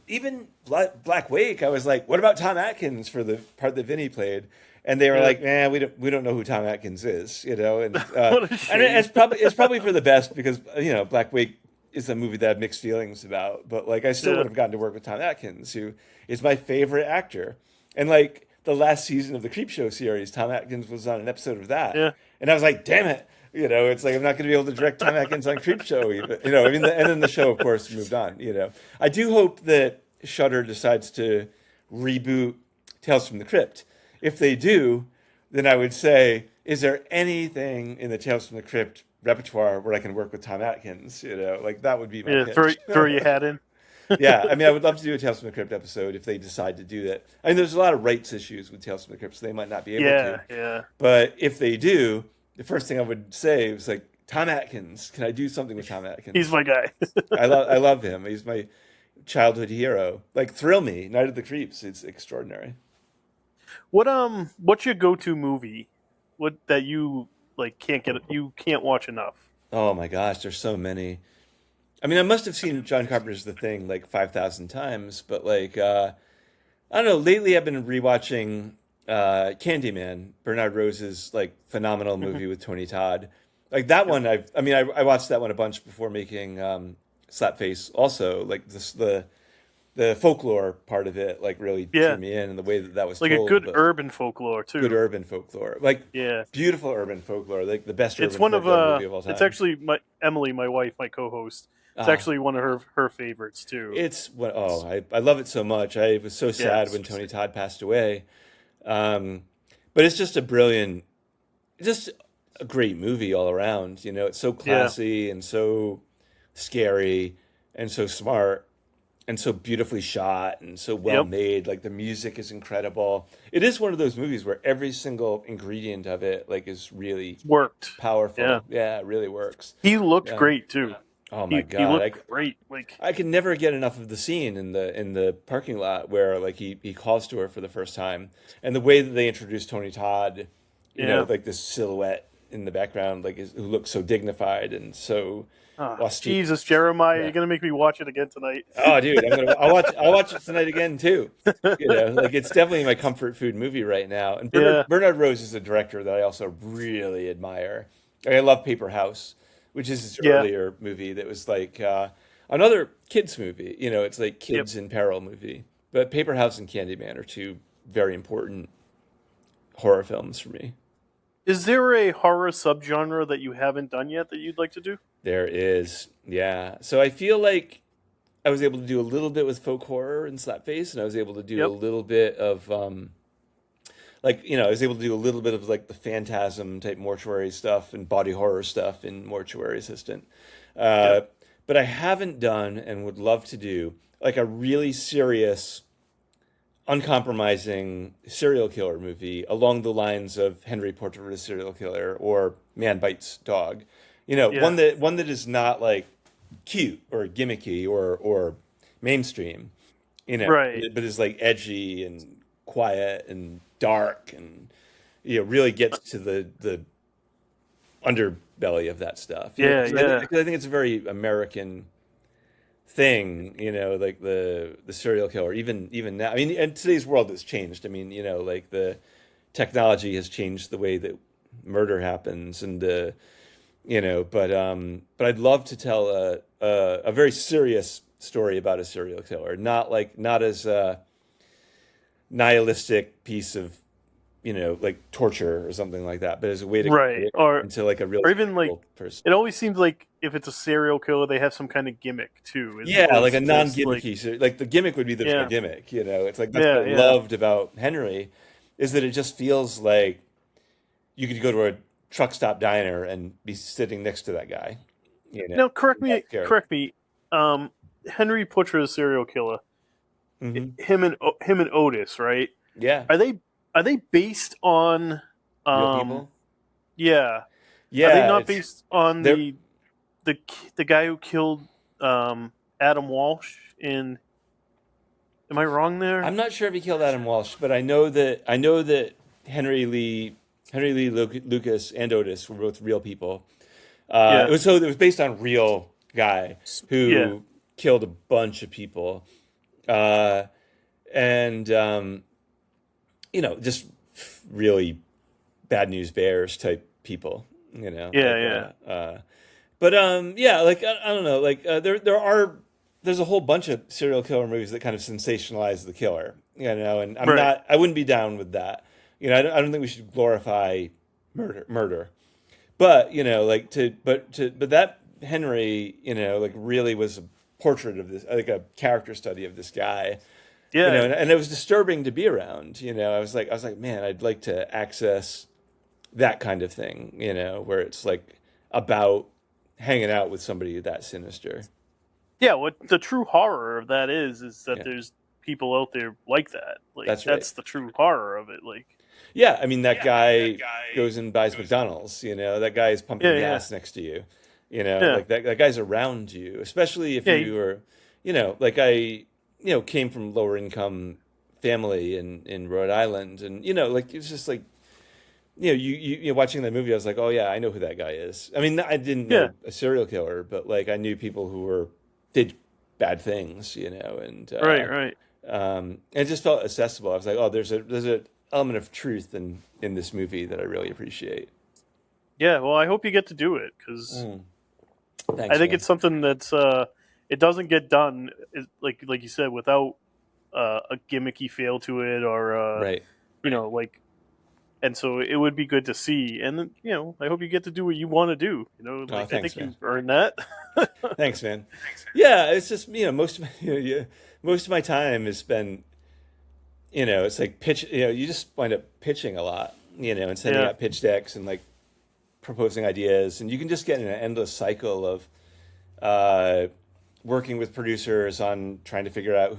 even Black Wake, I was like, what about Tom Atkins for the part that Vinny played? And they were Yeah. like, we don't know who Tom Atkins is, and What a and shame. it's probably for the best because Black Wake is a movie that I have mixed feelings about, but like I still Yeah. would have gotten to work with Tom Atkins, who is my favorite actor, and like the last season of the Creepshow series, Tom Atkins was on an episode of that, Yeah. and I was like, damn it. It's like I'm not going to be able to direct Tom Atkins on Creepshow, even. I mean, and then the show, of course, moved on. I do hope that Shudder decides to reboot Tales from the Crypt. If they do, then I would say, is there anything in the Tales from the Crypt repertoire where I can work with Tom Atkins? Like that would be my Yeah. Throw pitch. throw your hat in. Yeah, I mean, I would love to do a Tales from the Crypt episode if they decide to do that. I mean, there's a lot of rights issues with Tales from the Crypt, so they might not be able to. Yeah. Yeah. But if they do, the first thing I would say was like, Tom Atkins. Can I do something with Tom He's Atkins? my guy. I love him. He's my childhood hero. Like Thrill Me, Night of the Creeps. It's extraordinary. What's your go-to movie? What that you like you can't watch enough? Oh my gosh, there's so many. I mean, I must have seen John Carpenter's The Thing like 5,000 times, but like I don't know. Lately, I've been rewatching Candyman, Bernard Rose's like phenomenal Mhm. movie with Tony Todd. Like that Yep. one, I watched that one a bunch before making Slapface. Also, like the folklore part of it, like really drew Yeah. me in, and the way that that was Like a told. good But urban folklore good too. urban folklore, like Yeah. beautiful urban folklore, like the best It's urban one of folklore movie of all it's time. actually my Emily, my wife, my co-host. It's Ah, actually one of her favorites too. it's what. Oh, I love it so much. I was so Yeah. sad when Tony Todd passed away. Um, but it's just a brilliant, just a great movie all around. It's so Yeah. classy and so scary and so smart and so beautifully shot and so well Yep. made. Like the music is incredible. It is one of those movies where every single ingredient of it like is really Worked. Yeah. powerful. Yeah, it really works. He looked Yeah. great too. Oh my He God. looked great. Like I can never get enough of the scene in the parking lot where like he calls to her for the first time, and the way that they introduce Tony Todd, yeah. like this silhouette in the background, like who looks so dignified and so austere. Jesus, Jeremiah, Yeah. you're gonna make me watch it again tonight. Oh, dude, I'll watch it tonight again too. Like it's definitely my comfort food movie right now. And Yeah. Bernard Rose is a director that I also really admire. Like, I love Paper House, which is his Yeah. earlier movie that was like another kids movie. It's like Yep. kids in peril movie. But Paper House and Candyman are two very important horror films for me. Is there a horror subgenre that you haven't done yet that you'd like to do? There is, yeah. So I feel like I was able to do a little bit with folk horror and Slapface, and I was able to do a Yep. little bit of I was able to do a little bit of like the phantasm type mortuary stuff and body horror stuff in Mortuary Assistant. Yep. Uh, but I haven't done and would love to do like a really serious uncompromising serial killer movie along the lines of Henry Portrait of a Serial Killer or Man Bites Dog. Yeah. One that is not like cute or gimmicky or mainstream, Right. but is like edgy and quiet and dark and really gets to the underbelly of that stuff. Yeah. Yeah. Because I think it's a very American thing, like the serial killer. Even now, I mean, in today's world, it's changed. I mean, like the technology has changed the way that murder happens, and but I'd love to tell a very serious story about a serial killer, not as a nihilistic piece of like torture or something like that, but as a way to Right. get into like a real Or even like, spiritual person. it always seems like if it's a serial killer, they have some kind of gimmick too, as Yeah, like opposed a to just like, non-gimmicky, like the gimmick would be there's no yeah, gimmick. It's like that's yeah, what I yeah. loved about Henry, is that it just feels like you could go to a truck stop diner and be sitting next to that guy. Now, That character. correct me. Um, Henry Portrait of a Serial Killer. Hmm. Him and Otis, right? Yeah, Are they based on? real Um, people. yeah. Are they Yeah, not it's based on there. the the guy who killed Adam Walsh in? Am I wrong there? I'm not sure if he killed Adam Walsh, but I know that Henry Lee Lucas and Otis were both real people. Yeah. It was based on a real guy Yeah. who killed a bunch of people, uh, and just really bad news bears type people. Yeah. Yeah. But yeah, like I don't know, like there's a whole bunch of serial killer movies that kind of sensationalize the killer, and Right. I wouldn't be down with that. I don't think we should glorify murder. But like but that Henry, like really was a portrait of this, like a character study of this guy, Yeah. and it was disturbing to be around. I was like, man, I'd like to access that kind of thing, where it's like about hanging out with somebody that sinister. Yeah. What the true horror of that is that Yeah, there's people out there like that. Like that's right. that's the true horror of it. Like, Yeah, I mean that guy goes and buys McDonald's. That guy is pumping yeah. Yeah. gas next to you. Yeah. Like that guy's around you, especially if Yeah. you are, like came from lower income family in Rhode Island, and like it's just like you're watching that movie. I was like, oh yeah, I know who that guy is. I mean, I didn't Yeah. know a serial killer, but like I knew people who did bad things, and Right. Right. it just felt accessible. I was like, oh, there's a element of truth in this movie that I really appreciate. Yeah. Well, I hope you get to do it because Mm. I Thanks, think man. it's something that's it doesn't get done like you said without a gimmicky feel to it or Right. like, and so it would be good to see, and then I hope you get to do what you want to do. Oh, Like I thanks, think man. you've earned that. Thanks, man. Yeah, it's just most of my yeah, most of my time is spent. It's like pitch. You just wind up pitching a lot. And sending Yeah. out pitch decks and like proposing ideas, and you can just get in an endless cycle of uh, working with producers on trying to figure out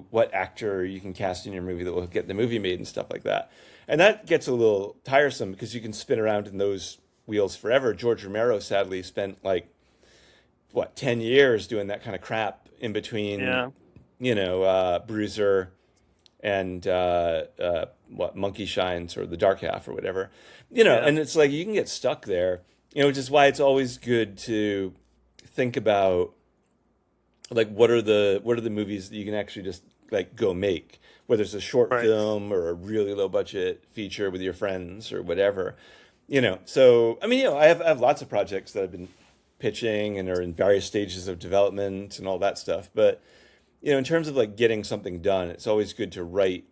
what actor you can cast in your movie that will get the movie made and stuff like that. And that gets a little tiresome because you can spin around in those wheels forever. George Romero sadly spent like 10 years doing that kind of crap in between, Yeah. Bruiser and Monkey Shines or The Dark Half or whatever, Yeah. and it's like you can get stuck there, which is why it's always good to think about like what are the movies that you can actually just like go make, whether it's a short Right. film or a really low budget feature with your friends or whatever. So I mean, I have lots of projects that I've been pitching and are in various stages of development and all that stuff. But in terms of like getting something done, it's always good to write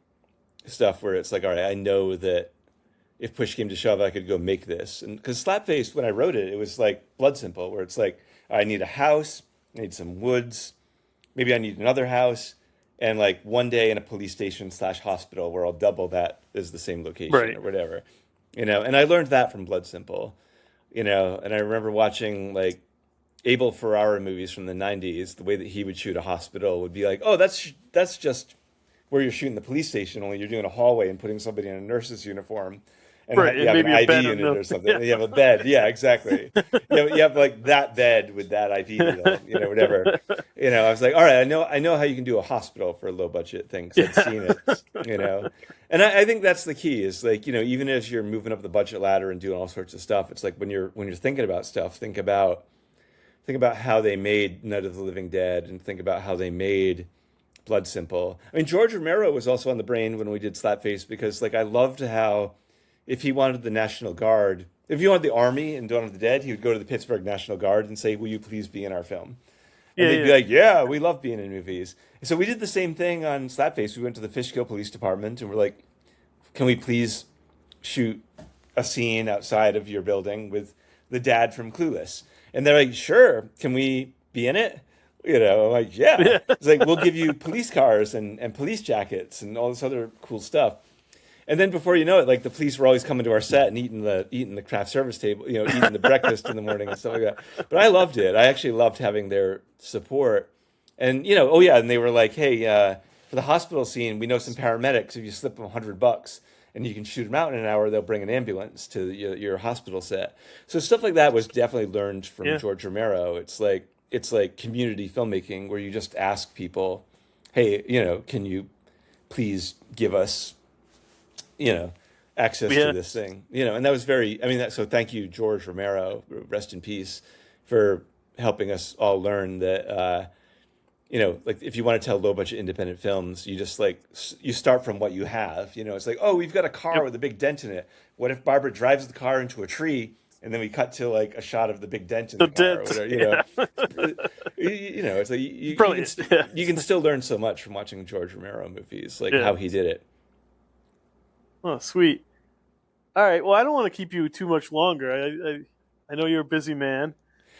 stuff where it's like, all right, I know that if push came to shove, I could go make this. And because Slapface, when I wrote it, it was like blood simple, where it's like, I need a house, I need some woods, maybe I need another house, and like one day in a police station / hospital where I'll double that as the same location Right. or whatever. And I learned that from Blood Simple, and I remember watching like Abel Ferrara movies from the 90s. The way that he would shoot a hospital would be like, oh, that's just where you're shooting the police station, only you're doing a hallway and putting somebody in a nurse's uniform, and Right, you and have an maybe a IV bed unit on or something. yeah. And you have a bed. Yeah, exactly. You have like that bed with that IV needle, whatever. I was like, all right, I know how you can do a hospital for a low budget thing because I'd Yeah. seen it. And I think that's the key is like, even as you're moving up the budget ladder and doing all sorts of stuff, it's like when you're thinking about stuff, think about how they made Night of the Living Dead and think about how they made Blood Simple. I mean, George Romero was also on the brain when we did Slapface because like I loved how if he wanted the National Guard, if he wanted the Army in Dawn of the Dead, he would go to the Pittsburgh National Guard and say, "Will you please be in our film?" And Yeah, they'd be yeah. like, "Yeah, we love being in movies." So we did the same thing on Slapface. We went to the Fishkill Police Department and we're like, "Can we please shoot a scene outside of your building with the dad from Clueless?" And they're like, "Sure. Can we be in it?" I'm like, "Yeah." Yeah. It's like, "We'll give you police cars and police jackets and all this other cool stuff." And then before you know it, like the police were always coming to our set and eating the craft service table, eating the breakfast in the morning and stuff like that. But I loved it. I actually loved having their support. And oh yeah, and they were like, "Hey, for the hospital scene, we know some paramedics. If you slip them $100 and you can shoot them out in an hour, they'll bring an ambulance to your hospital set." So stuff like that was definitely learned from Yeah. George Romero. It's like community filmmaking where you just ask people, "Hey, can you please give us access to Yeah. this thing?" And that was very, I mean, so thank you, George Romero, rest in peace, for helping us all learn that, like if you want to tell low budget independent films, you just like, you start from what you have. It's like, oh, we've got a car Yep. with a big dent in it. What if Barbara drives the car into a tree? And then we cut to like a shot of the big dent in The the car or dead. whatever. Yeah. It's like you can Brilliant. Yeah. you can still learn so much from watching George Romero movies, like Yeah. how he did it. Oh, sweet. All right. Well, I don't want to keep you too much longer. I know you're a busy man.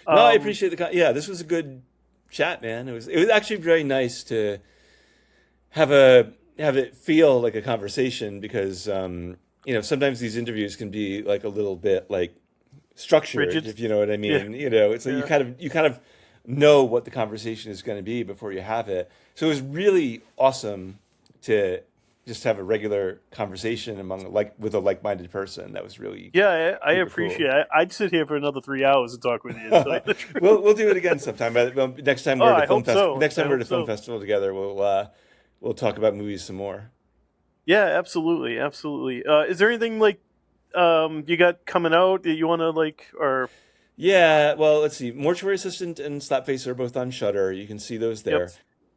No, I Um, appreciate yeah, this was a good chat, man. It was actually very nice to have it feel like a conversation because sometimes these interviews can be like a little bit like structured, Rigid. if you know what I Yeah. mean. It's like Yeah. you kind of know what the conversation is going to be before you have it. So it was really awesome to just have a regular conversation among like with a like-minded person. That was really Yeah. I super cool. appreciate it. I'd sit here for another 3 hours and talk with you. To tell you the truth. We'll do it again sometime. Next time Oh, we're at a I film hope so. next I time we're at hope a film so. festival together, we'll talk about movies some more. Yeah. Absolutely. Absolutely. Is there anything like you got coming out that you want to like or? Yeah, well, let's see. Mortuary Assistant and Slapface are both on Shudder. You can see those Yep. there.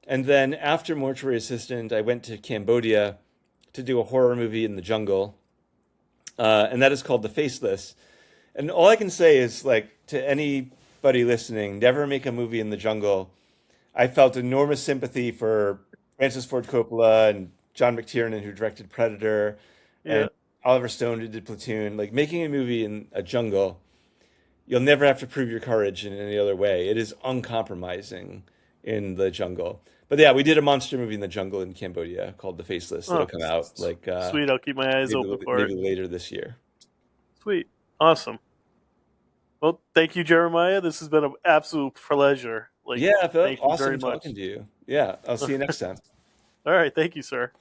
And then after Mortuary Assistant, I went to Cambodia to do a horror movie in the jungle, and that is called The Faceless. And all I can say is, like, to anybody listening, never make a movie in the jungle. I felt enormous sympathy for Francis Ford Coppola and John McTiernan, who directed Predator, Yeah. and Oliver Stone, who did Platoon. Like, making a movie in a jungle, you'll never have to prove your courage in any other way. It is uncompromising in the jungle. But yeah, we did a monster movie in the jungle in Cambodia called The Faceless. That'll Oh, come out like sweet. I'll keep my eyes open for maybe it. later this year. Sweet. Awesome. Well, thank you, Jeremiah. This has been an absolute pleasure. Like, Yeah, Philip, thank you very awesome much. talking to you. Yeah, I'll see you next time. All right. Thank you, sir.